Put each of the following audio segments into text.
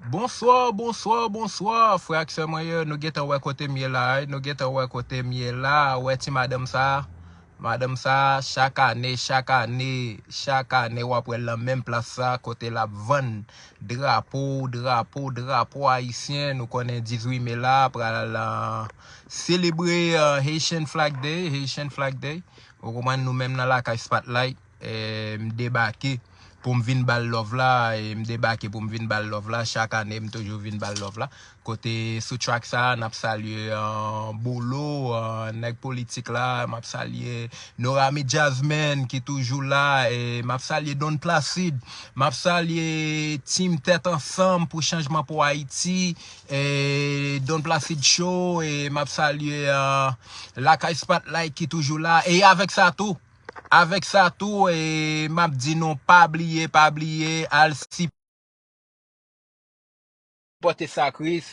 Bonsoir, frère que moi nous geta ouais côté miel là, ouais ti madame ça chaque année ou après la même place ça côté la vendre drapeau haïtien nous connaît 18 mai là pour la célébrer Haitian Flag Day. Au moment nous même dans la spotlight débarquer pour me vinn bal love là et me débarquer pour me vinn bal love là chaque année me toujours vinn bal love là côté sous track ça n'a salué boulot nèg politique là m'a salué Norami Jasmine qui toujours là et m'a salué Don Placide m'a salué team tête ensemble pour changement pour Haïti et Don Placide show et m'a salué la Kai Spotlight qui toujours là et avec ça tout et m'a dit non pas oublier al si porter ça Chris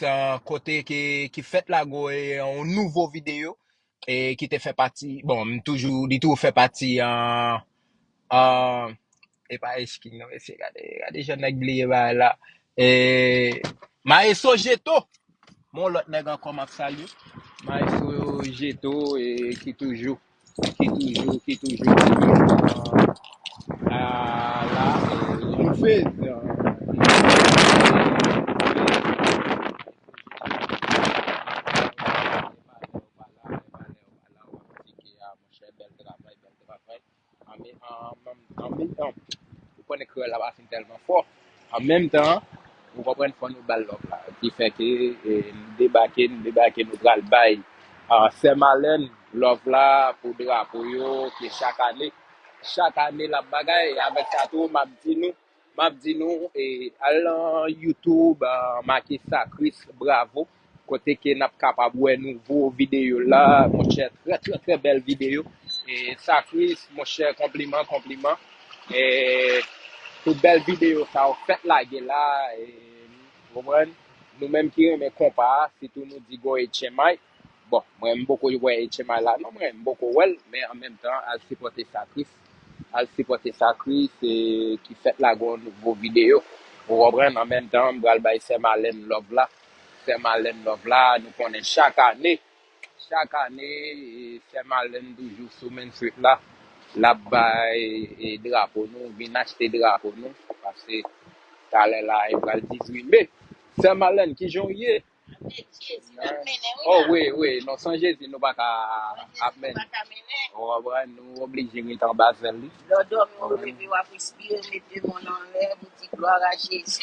côté qui fait la go et un nouveau vidéo et qui te fait partie bon toujours dit tout fait partie en et pas eskin non c'est regardez je n'ai oublié là et Maestro Jeto mon l'autre nèg encore m'a salué Maestro Jeto et qui toujours là, il fait en même temps, vous prenez que la basse tellement fort. En même temps, vous comprenez qu'on nous balle là, qui fait que nous débarquer, nous bral bail. Saint-Malin, love là, pour drapeau yo, qui chaque année la bagaille, avec ça tout, m'a dit nous, et allant YouTube, marqué ça, Chris, bravo. Côté que n'a capable de nouveau vidéo là, mon cher, très belle vidéo. Et ça, Chris, mon cher, compliment. Et toute belle vidéo, ça, on fait la gueule là, et vous comprenez, nous-mêmes qui aimons compas, si tout nous dit go et Chemai, bon, moi, j'aime beaucoup ouais Chemai là, non, moi, j'aime beaucoup well, mais en même temps, elle supporter ça, Chris, et qui fait la gueule nouveau vidéo. Vous comprenez, en même temps, je vais Saint-Malin Love là, nous connaissons chaque année, Saint-Malin toujours sous Main Street là, là-bas, et drapeau nous, vient acheter drapeau nous, parce que t'as là, il va le 18 mai. Saint-Malin, qui janvier? Oh oui, non, sans Jésus, nous pas qu'à mener. On va nous obliger de en bas vers lui.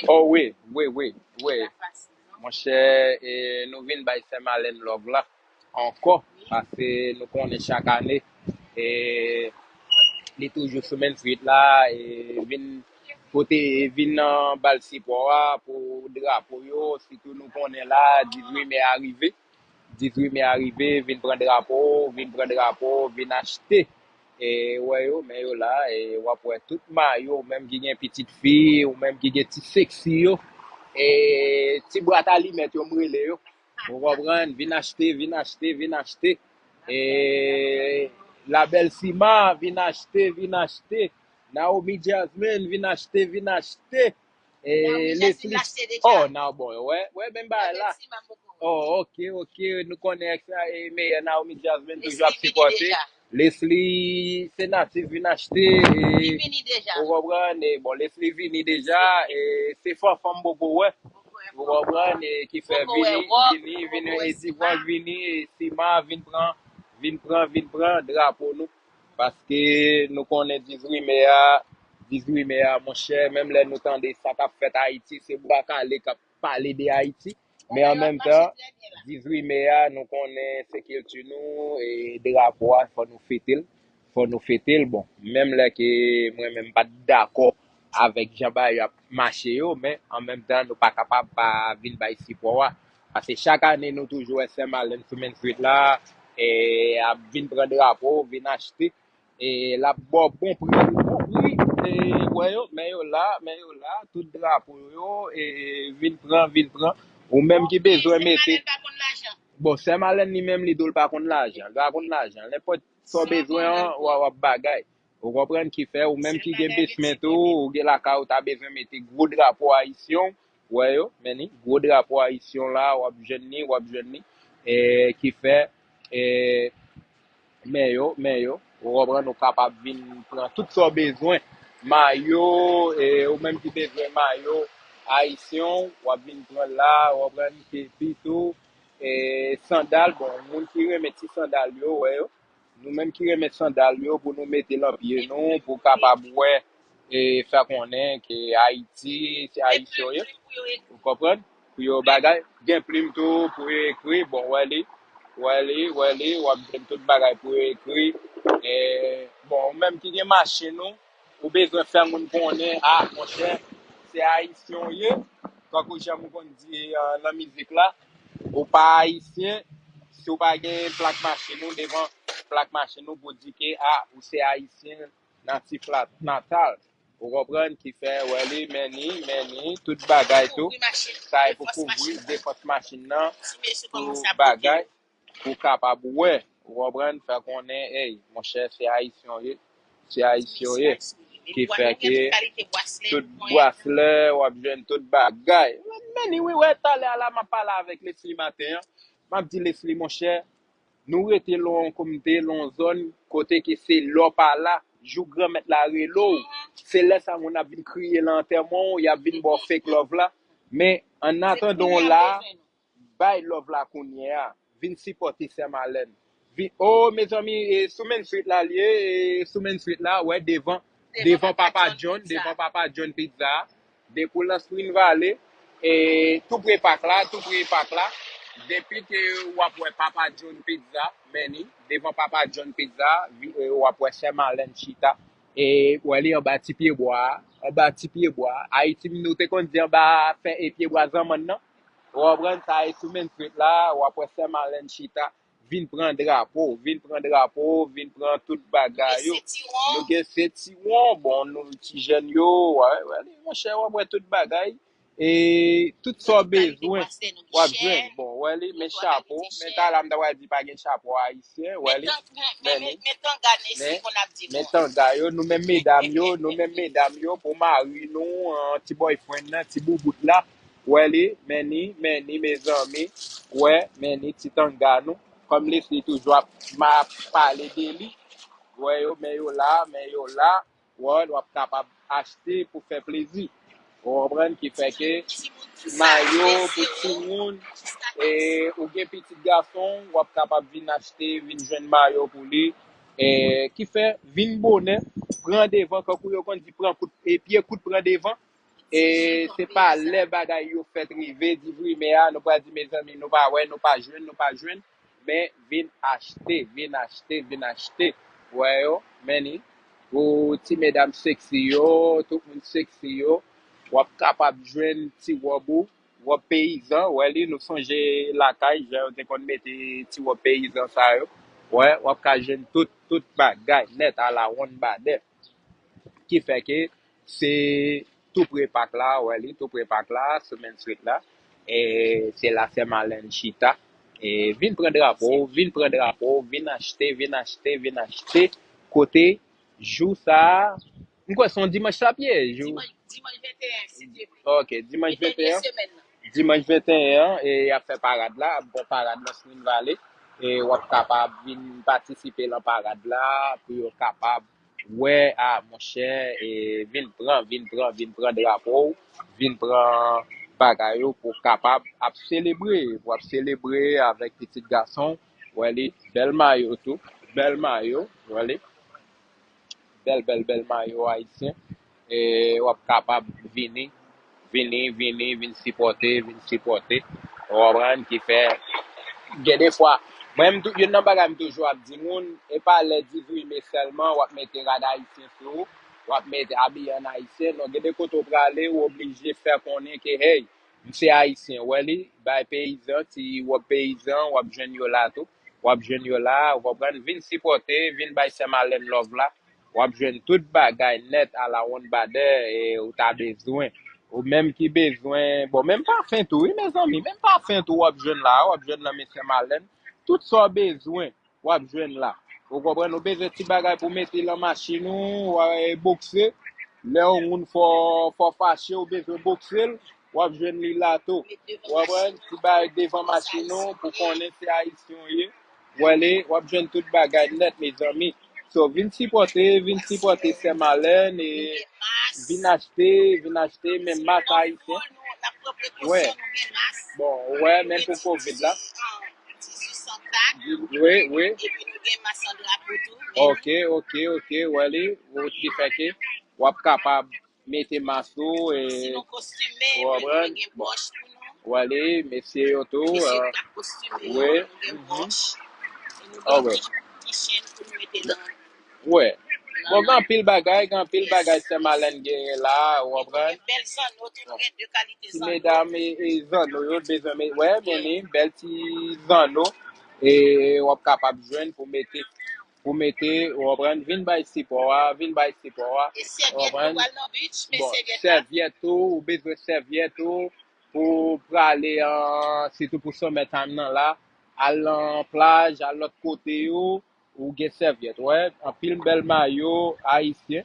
Oh oui. Mon cher, et nous venons by Saint-Malin Love là, encore, parce que nous connaissons chaque année, et il est toujours sur Main Street là, et vin bal si pour drapeau yo, si tout nous connaît là, 18 mai arrivé, vin prendre drapeau, vin acheter. Et ouais yo, mais yo là, et ou après tout maillot, même qui gen petite fille, ou même qui gen petit sexy yo, et ti boîte à limette yo m'rele yo. Vous comprenez, vin acheter. Et la belle Sima, vin acheter. Naomi Jasmine, vin acheter. Et Leslie. Oh, non, bon, ouais, même bah là. Oh, ok, nous connaissons ça, mais Naomi Jasmine toujours à supporter. Leslie, c'est natif, vin acheter. Et vous comprenez, bon, Leslie vini déjà, et c'est fort femme beaucoup, ouais. Vous comprenez, qui fait vini, et Divoire vini, et Sima vin prend drapeau nous. Parce que nous connaissons 18 mai, mon cher, même là, nous tendons ça qu'a fait Haïti, c'est Boubacaré qui a parlé de Haïti. Mais en même temps, 18 mai, nous connaissons ce qu'il tue nous, et drapeau, il faut nous fêter. Bon, même là que moi-même pas d'accord avec Jean-Baptiste a marché, mais en même temps, nous pas capable de venir ici pour voir. Parce que chaque année, nous toujours Saint-Malin sur Main Street là, et à venir prendre drapeau, venir acheter, et la bon prix, et ouais, mais yo là, tout drapeau yo, et venir prendre, ou même qui besoin mettre. Bon, Saint-Malin lui-même, il doit pas contre l'argent, n'importe son besoin, ou bagay. Vous comprenez qui fait, ou même qui gen basement ou gen la ka ou ta besoin mettre gros drapeau haïtien, Ouais yo, meni, gros drapeau haïtien là, wap jwenn ni, qui fait men yo, ou repren nou kapab vin pran tout so bezwen, mayo, ou menm ki bezwen mayo, haisyon, wap vin pran la, ou repren ki pito, sandal, bon, moun ki remet si sandal yo, wè yo, nou menm ki remet sandal yo pou nou mette lan piye nou, pou kapab wè, fè konen ki Haiti, si Haityon yo, ou kompren? Pou yo bagay, gen plim tou pou yo ekri, bon, wè li, wap gen tout bagay pou yo ekri. Bon, mèm ki gen machine nou, ou bezwen fè moun konen, mon chè, se Haityon ye, kakou jè moun kon di nan mizik la, ou pa Haitien, si ou pa gen plak machine nou, devan plak machine nou pou di ke, ou se Haitien nan ti flat natal. Ou repren ki fè, wè li, meni, tout bagay tou, sa e pou kouvri defos machine nan, tout bagay, pou kapab wè, ou repren fè konen, mon chè, se Haityon ye, ki fè ke, tout boasle, wap jwen tout bagay. Meni, wè, talè ala, ma pala avèk Leslie matin, ma di Leslie, mon chè, nou rete lon komite, lon zon, kote ki se lò pa la, jou gran met la relo, se lè sa moun ap vin kriye lantermon, y ap vin bo fake love la, men an atendon la, bay love la kounye a, vin sipote se malen. Mes amis, Soumen Street la liye, Soumen Street la, ouais, devant Papa John Pizza, de pou la Spring Valley, tout près pak la, depuis que wap wè Papa John Pizza, meni, devant Papa John Pizza, wap wè Saint-Marlin Chita, wè li an ba ti pieboa, Haïti nou te kon di an ba fè pieboa zaman nan, wap ren sa Soumen Street la, wap wè Saint-Marlin Chita, vin pran drapeau, vin pran tout bagay yo, nou gen se tiwon, bon, nou ti jen yo, wè, mon chè, wap wè tout bagay, tout so bezwen, wap jwen, bon, wè li, men chapeau, men talam da wè di pa gen chapeau haïtien, wè li, men tanga yo, nou men medam yo, pou mari nou, ti boyfriend nan, ti boubout la, wè li, meni, mes ami, wè, meni, ti tanga nou, kom Leslie toujwa ma pale de li, wè yo, men yo la, wè, wap kapab achete pou fè plezi. Ou repren ki fè ke, mayo pou ti moun, ou gen petit garçon, wap kapab vin achete, vin jwen mayo pou li, ki fè, vin bonen, pran devan, kakou yo kon di pran kout, piye kout pran devan, se pa le bagay yo fèt rive, di vri me a, nou pa di me zami, nou pa jwen, men vin achete, wè yo, meni, ou ti medam seksi yo, tout moun seksi yo, wap kapab jwen ti wabou, wap peyizan, wè li nou sonje lakay, jè yon te kon mette ti wap peyizan sa yo, wè, wap ka jwen tout bagay, net ala won bade, ki fè ke, se tout prepak la, wè li, tout prepak la, Soumen Street la, se la Saint-Marlin Chita, vin pren drapeau, vin achete, kote, jou sa, mwen kwa son dimanche sa piye, jou? Dimanche 21, si Dieu veut. Ok, dimanche 21, ap fè parade la, bon parade la Spring Valley, wap kapab vin partisipe lan parade la, pou yo kapab, wè, mon chè, vin pran drapeau, vin pran bagay yo pou kapab ap celebre avèk petit garçon, wè li, bel mayo tou, wè li, bel mayo haïtien, wap kapab vin sipote, wapran ki fè, gen de fwa, mwen yon nan bagay m toujou ap di moun, pa le di vri selman, wap mette rada haïtien sou, wap mette abiyan haïtien, non gen de koto prale, ou oblige fè konen ke, hey, mse haïtien, wè li, bay peyizan, ti wap peyizan, wap jwen yo la tou, wapran vin sipote, vin bay Saint-Marlin love la, wap jwen tout bagay net ala won bade, ou ta bezwen, ou menm ki bezwen, bon, menm pa fin tou, mes ami, menm pa fin tou wap jwen la men Saint-Marlin, tout so bezwen, wap jwen la, ou kompren, ou bezwen ti bagay pou mette la machin ou, bokse, le ou moun fò fache ou bezwen bokse, wap jwen li la tou. Wap jwen ti bay devan machin nou pou konen se Haitien ye. Wale, wap jwen tout bagay net, mes amis. So, vin sipote Saint-Malin e vin achete men mat Haitien. Ouais. Bon, ouais, même pour Covid là. Oui, oui. Ok, wale, ou ki feke, wap kapab mette maso e wabran, bon, wale, mesye yo tou, oui, ah ouais, ouais. Bon, gan pil bagay Saint-Malin gen la, wabran. Ti mesdames e zan nou yo bezon men, ouais, meni, bel ti zan nou, e wap kapab jwen pou mette, wabran, vin bay sipowa, wabran, bon, servietou, ou bezon servietou, pou prale an, sitou pou somet an nan la, al an plaj, al lot kote yo, ou gen serviet, ouais, an pil bel mayo haïtien,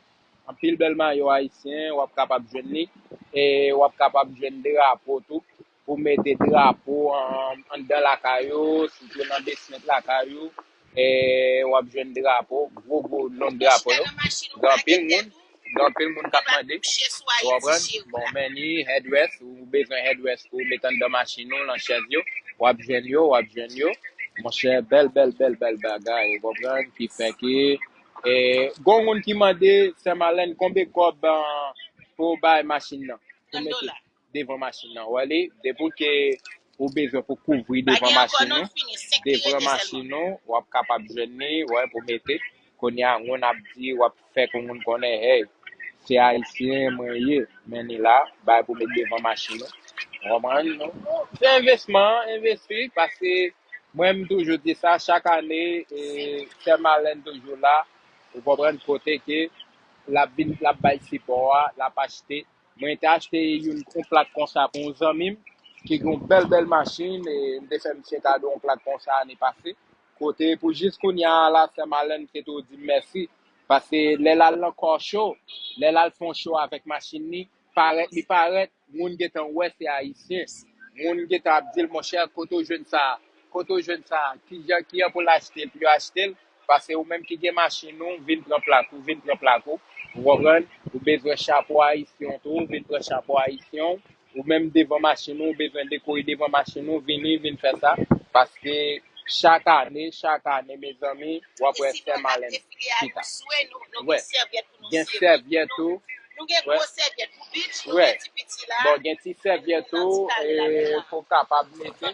wap kapab jwen ni, e wap kapab jwen drapo tout, pou mette drapo an dan la kayo, si jwen nan desmet la kayo, e wap jwen drapo, gwo non drapo yo, gan pil moun kap mande, wapren, bon meni, headrest, ou bezon headrest pou metan dan machin nou, lan chez yo, wap jwen yo, mon chè, bel bagay, wapren, ki feke, gon moun ki mande, Saint-Malin, konbe kob pou bay machin nan, pou mette devan machin nan, wale, depou ke ou bezon pou kouvri devan machin nan, wap kapab jwen ni, wap pou mette, konya, moun ap di, wap fek ou moun konen, hey, se Haitien mwen ye, meni la, bay pou mette devan machin nan, waman, non? Se investi, pase, mwen toujou di sa, chak ane, Saint-Malin toujou la, ou kompren kote ke, la bay sipowa, la pa achete, mwen te achete yon plat konsa pou zanmim, ki yon bel machin, e mte fè mse kado yon plat konsa ane pase, kote pou jis koun ya la Saint-Malin, ke tou di mersi, pase lè lal lankor show, lè lal fon show avèk machin ni, paret, moun getan wè se Haitien, moun getan abdil mon chèr, koto jwen sa, ki yon pou l'achete, pou yon achete, pase ou menm ki gen machin nou, vin pran plako, ou wapren, ou bezwen chapo Haitien tou, vin pran chapo Haitien, ou menm devan machin nou, bezwen dekori devan machin nou, vin fè sa, paske chak ane, mes ami, wapwen Saint-Malin, kita. Gen servietou, bon, gen ti servietou, pou kapab mette,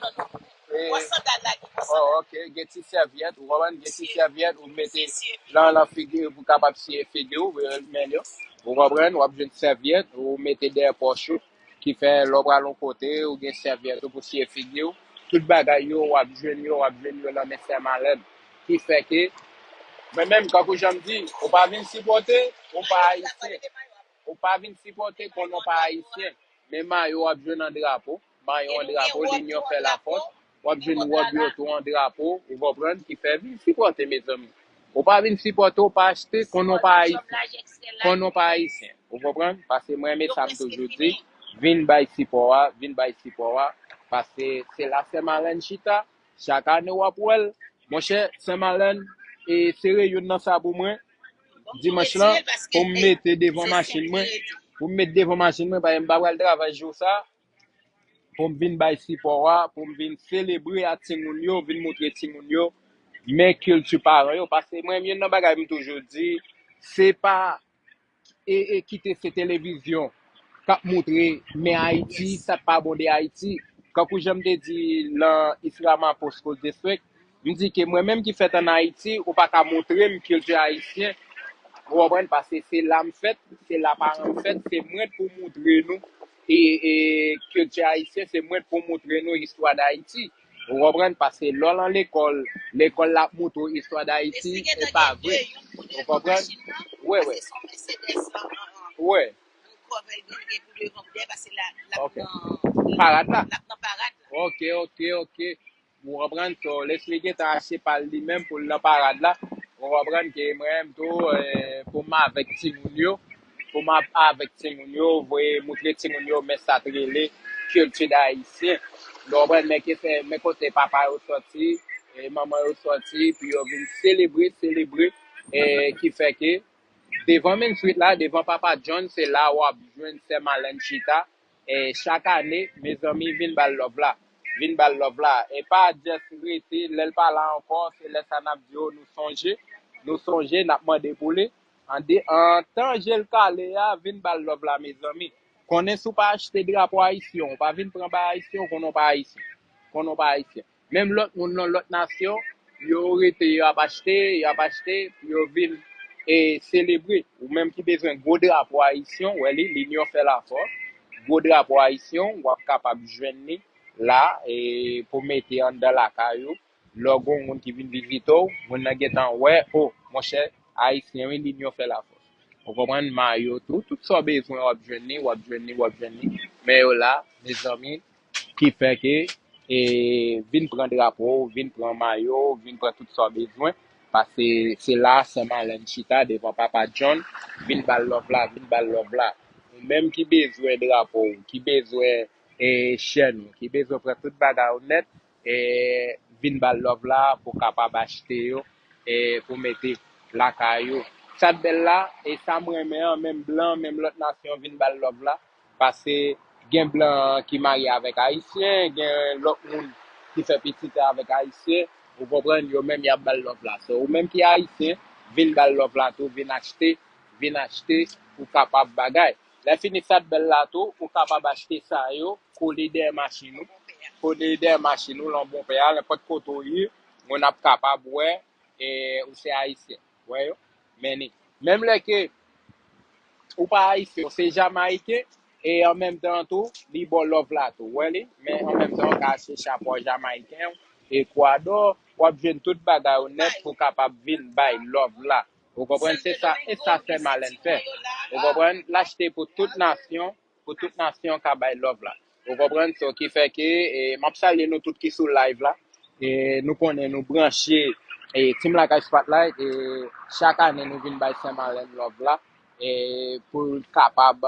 ok, gen ti serviet, ou mette lan la figure, pou kapab siye figure, ou wap jen serviet, ou mette der pochou, ki fè lobra lon kote, ou gen serviet pou siye figure, tout bagay yo wap jen yo lan men Saint-Malin, ki fè ke, men menm kakou jam di, ou pa vin sipote, ou pa Haitien, konon pa Haitien, men mayo wap jen an drapo, linyo fè la fote, wap jen wap yo tou an drapo, ou wap pren ki fè vin sipote, mes amis. Ou pa vin sipote, ou pa achete, konon pa Haitien. Ou wap pren, pase mwen me sam toujou di, vin bay sipowa, pase se la Saint-Malin chita, chak ane wap wel, mon chè, Saint-Malin, e sere yon nan sa pou mwen, dimanche lan, pou m mette devan machin mwen, pa m babal travaj yo sa, pou m vin bay sipowa, pou m vin celebre a tingoun yo, vin moutre tingoun yo, men kultu paran yo, pase mwen yon nan bagay m toujou di, se pa, kite se televizyon, kap moutre, men Haiti, sa pa bon de Haiti, kakou jem de di, lan Islaman Poskos District, m di ke mwen menm ki fet an Haiti, ou pa ka moutre m kultu Haitien, ou wapren, pase se la m fet, se la paran m fet, se mwen pou moutre nou, e kultu Haitien, se mwen pou moutre nou histwa d'Haïti. Ou wapren, pase lò lan l'ekol la moutou histwa d'Haïti, e pa vre. Ou wapren? Ouais. Ouais. Ok. Parade la? Ok. Ou wapren, so, l'esplike ta ashe pal di men pou la parade la. Ou wapren ke mwen tou pou ma avek timoun yo, pour m'a avec Timounio, voyez, montrer Timounio, mais ça trélé, culture d'haïtien. Donc, mais qui fait, mais côté papa est sorti, et maman est sorti, puis on vient célébrer, et qui fait que, devant Main Street là, devant Papa John, c'est là où on a besoin de ces malin chita. Et chaque année, mes amis viennent bal love là. Viennent bal love là. Et pas juste rester, l'elle pas là encore, c'est là ça n'a pas nous songer, n'a pas déboulé. En temps, j'ai le calé, viennent bal love là, mes amis. Qu'on est sous pas acheter drapeau haïtien, pas venir prendre pas haïtien, qu'on n'a pas haïtien. Qu'on n'a pas haïtien. Même l'autre monde dans l'autre nation, yo acheté, puis yo viennent et célébrer, ou même qui besoin de gros drapeau haïtien, ou l'union fait la force, gros drapeau haïtien, ou capable de joindre là, et pour mettre en dans la caillou, logo, moun qui vient visiter, moun n'a getan, ouais, oh, mon cher, haïtien, l'union fait la force. Vous comprenez, maillot, tout ça besoin, ou joindre, mais là, mes amis, qui fait que vin prendre drapeau, vin prendre maillot, vin prendre tout ça besoin parce que c'est là seulement l'enchita devant papa John, vin bal love là. Même qui besoin drapeau, qui besoin chaîne, qui besoin prendre toute bagarre net et vin bal love là pour capable acheter yo et pour mettre la caillou. Ça belle là et ça me remet même blanc, même l'autre nation vin bal love là parce que gen blanc qui marie avec haïtien, gen l'autre monde qui fait petit avec haïtien, vous comprenez, yo même y a bal love là. So, ou même qui haïtien, vin bal love là tout, vin acheter pour capable bagay. La fini ça belle là tout, pour capable acheter ça yo, coller des machines, l'on bon père, n'importe koto yi, on a capable ouais et ou c'est haïtien. Ouais yo. Mais même les que ou pas haïtien, c'est jamaïcain et en même temps tout, li bon love là tout, ouais, mais en même temps caché chapeau jamaïcain Ecuador, ou besoin toute bagaille net pour capable vinn bay love là. Vous comprenez c'est ça et ça c'est malin fait. Vous comprenez l'acheter pour toute nation qui bay love là. Vous comprenez ce qui fait que et m'a saluer nous tout qui sur live là et nous connaît nous brancher et Team Lakay Spotlight et chaque année nous vinn bay Saint-Malin love là et pour capable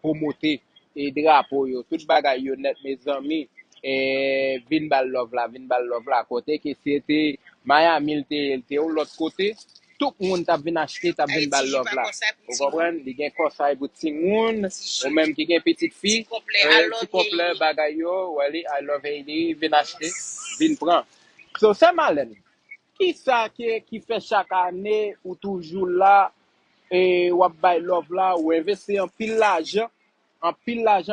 promoter et drapeau yo tout bagay yo net mes amis et vin bal love là côté que c'était Miami était ou l'autre côté tout le monde t'a vinn acheter t'a vinn bal love là vous comprenez il y a conseil pour tout le monde ou même qui a petite fille petit complet bagay yo wali I love Hailey vinn acheter vinn prend so c'est malin qui ça qui fait chaque année ou toujours là et ou bay love là ou investir en pile l'argent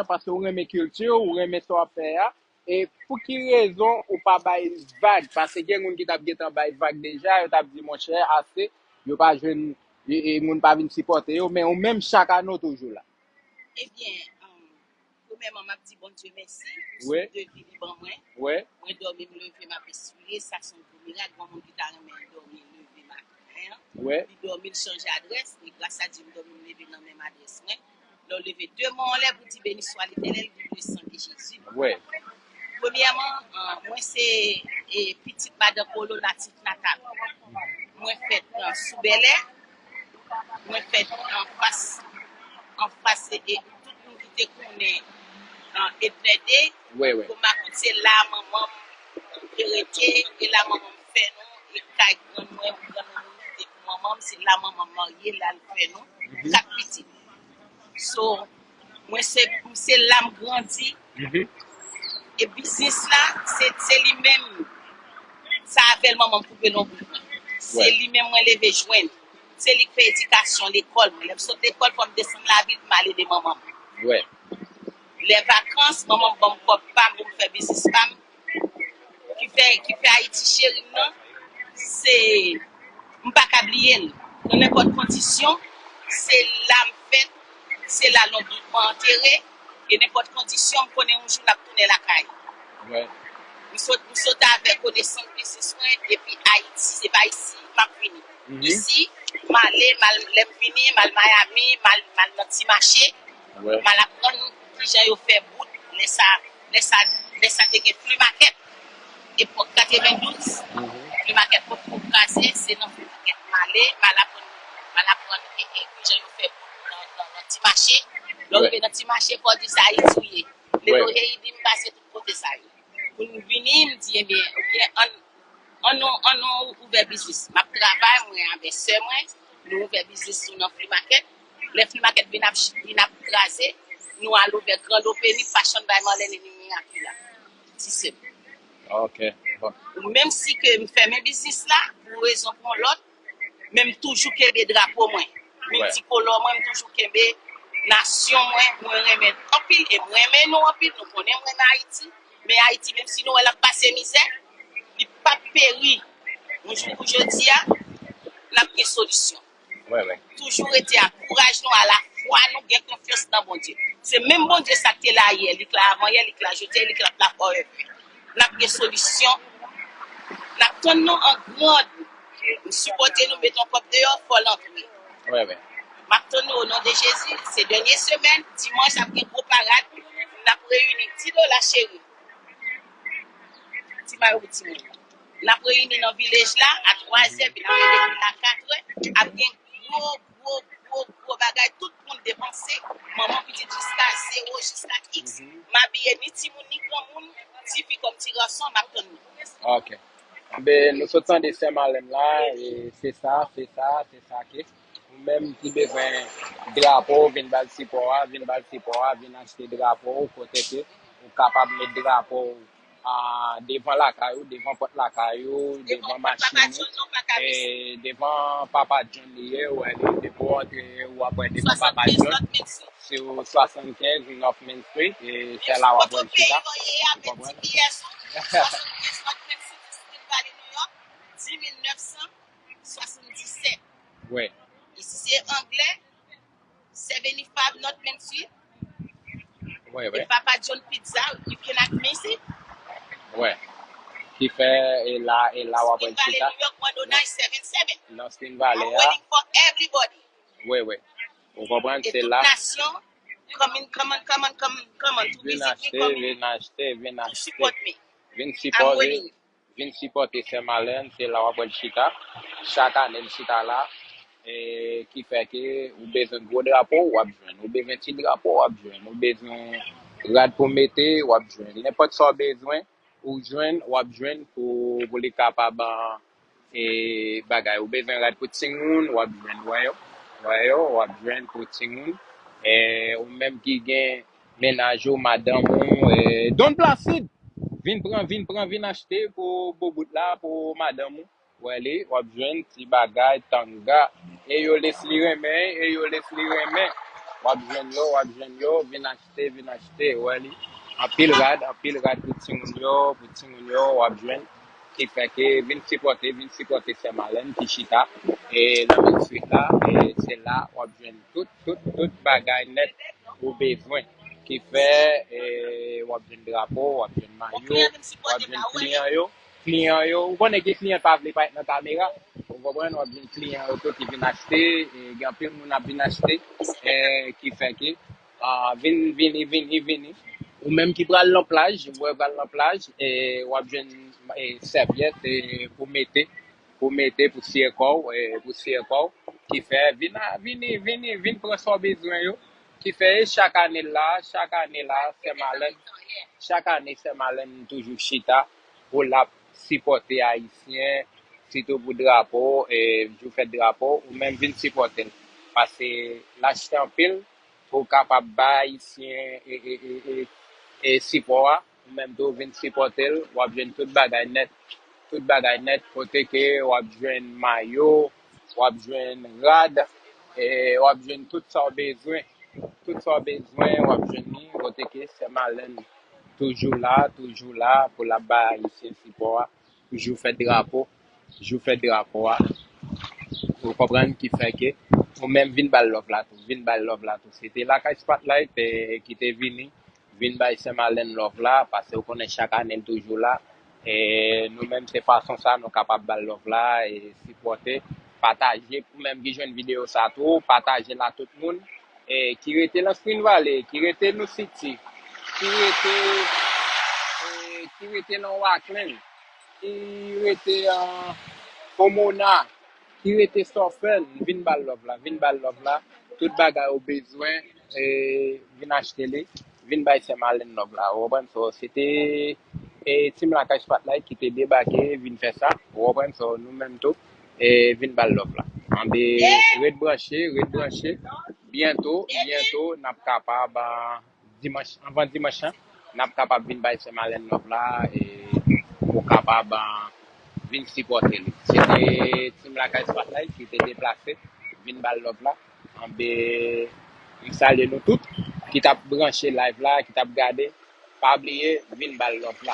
parce que ou aime culture ou aime ça faire et pour qui raison ou pas bay vague parce que gen moun qui t'a getan bay vague déjà yo t'a dit mon cher assez yo pas jeune et moun pas vinn supporter yo mais ou même chaque année toujours là Eh bien, premièrement, m'a dit bon Dieu merci. ouais De vie libre moi. ouais Moi dormir me lever m'a essuyer ça son miracle bon monde qui t'a remis dormir lever matin. ouais Il dormir changer adresse et grâce à Dieu dormir lever dans même adresse moi. Là lever deux mots en l'air pour dire béni soit l'Éternel du sang de Jésus. ouais Premièrement, moi c'est petite madame Polo natif natal. Moi fait sous Bel Air. Moi fait en face et tout le monde qui te connaît et plaidé ouais pour m'accoucher là maman héritier et la maman fait nous et caille grand moi et maman c'est la maman mariée là le fait nous quatre petits so moi c'est là me grandi et business là c'est lui même ça appelle maman pour que non c'est lui même moi lever joindre c'est lui qui fait éducation l'école moi saute l'école pour me descendre la ville m'aller de maman ouais les vacances maman bon papa pour faire business femme qui fait Haïti chéri non c'est m'pas oublier dans n'importe condition c'est là me fait c'est là l'on enterré et n'importe condition me connaît un jour la tourner la caille ouais nous saute avec connaissance business et puis Haïti c'est pas ici m'a fini ici mal fini mal Miami mal dans petit marché ouais mal apprendre qui j'ai fait bout laisse ça te get plus maquette et pour 92 plus maquette pour casser c'est non plus maquette mal apprendre et que j'ai fait petit marché. L'arrivé dans petit marché pour dire ça il touye. Les loyer il dit me passer tout côté ça. Pour nous venir me dire bien on ouvert business. Ma travail moi avec sœur moi, nous ouvert business sur notre flea market. Les flea market vient craser. Nous allons ouvert grand opéni fashion by Marlène et là. C'est Ok. Bon. même si que me fait mes business là pour raison pour l'autre même toujours kembe drapeau moi multicolore moi toujours kembe nation moi remet en pile et moi remet nous en pile nous connaît moi Haïti mais Haïti même si nous elle a passé misère il pas péri aujourd'hui n'a pas de solution Ouais. toujours été encourage nous à la foi nous gain confiance dans bon Dieu c'est même bon Dieu ça qui là hier il là avant hier il là jeudi il là la pour n'a pas de solution Nous en grande, nous supporter, nous mettons propre dehors, faut l'entrer. Ouais. Maintenant, au nom de Jésus, ces dernières semaines, dimanche, après une gros parade, nous avons réuni 10 dollars chérie. Nous avons réuni dans le village là, à 3h, puis nous avons réuni à 4h, avec un gros bagage, tout le monde dépensé. Maman petite jusqu'à 0, jusqu'à X. M'habiller ni Timoun, ni grand monde, petit fille comme petit garçon, maintenant. Ok. Ben, nous sortons de ces malins là, et c'est ça, que ou même qui besoin drapeau, vin bal sipora, vin acheter drapeau, côté que, ou capable de mettre drapeau devant la caillou, devant porte la caillou, devant machine, et devant Papa John lié, ou aller ou après devant Papa John, sur 75 North Main Street, et c'est là où après le chita. Vous comprenez? 10 977. Oui. Ici, c'est anglais. 75 North Main Street. Oui. Et Papa John Pizza, you cannot miss it. Oui. Qui fait, et là, on va Spring Valley, New York, 10977. Dans Spring Valley. I'm waiting for everybody. Oui. Vous comprenez, Et c'est toute là. nation, come on, to visit me, Viens acheter. to support me. Viens I'm waiting. supporter Saint-Malin, c'est là où on va le chita. Chaque année, le chita là. Et qui fait que vous besoin de gros drapeau ou besoin vous besoin de petit drapeau ou besoin vous besoin rad pour mettre ou besoin n'importe quoi besoin ou besoin pour les capables et bagay ou besoin rad pour petit moun ou besoin ou besoin pour petit moun et ou même qui gagne ménage ou madame don placide vin acheter pour bout là pour madame ou aller ou besoin petit bagay tanga et yo laisse li remen ou besoin yo vin acheter ou aller en pile rad pour petit moun yo ou besoin qui fait que vin supporter Saint-Malin qui chita et la même suite là et c'est là ou besoin tout bagay net ou besoin qui fait ou besoin drapeau ou besoin maillot ou besoin client yo ou connaît que client pas veut pas être dans caméra vous comprenez ou besoin client auto qui vient acheter et grand pile moun a vinn acheter qui fait que vini ou même qui pral la plage et ou besoin serviette pour mettre pour circo qui fait vinn prendre son besoin yo qui fait chaque année là c'est malin toujours chita pour la supporter haïtien surtout pour drapeau et je fais drapeau ou même vinn supporter parce que l'acheter en pile pour capable haïtien et support ou même tout vinn supporter ou besoin tout bagay net côté que ou besoin maillot ou besoin rad et ou besoin tout ça besoin ou besoin côté que c'est malin toujours là pour la bas ici support toujours fait drapeau vous comprenez qui fait que ou même vinn bal love là tout c'était la cache spotlight qui était vinn by Saint-Malin love là parce que on connaît chaque année toujours là et nous même c'est façon ça nous capable bal love là et supporter partager pour même qui joindre vidéo ça tout partager là tout le monde et qui était dans Spring Valley qui était dans City qui était dans Rockland qui était en Pomona qui était Stoffen, vin bal love là, tout bagay au besoin, vin acheter li, vin bay se malen nov la, ou repren, so, c'était, Tim Lakay Spotlight qui te débarqué, vin faire ça, ou repren, so, nous même tout, vin bal love la. En de, red branché, bientôt, n'a capable, dimanche, avant dimanche, n'a capable vin bay se malen nov la, pour capable, vin supporter lui. C'était Tim Lakay Spotlight qui était déplacé, vin bal love là. En be, salue nous toutes, qui t'a branché live là, qui t'a regardé, pas oublier, vin bal love là.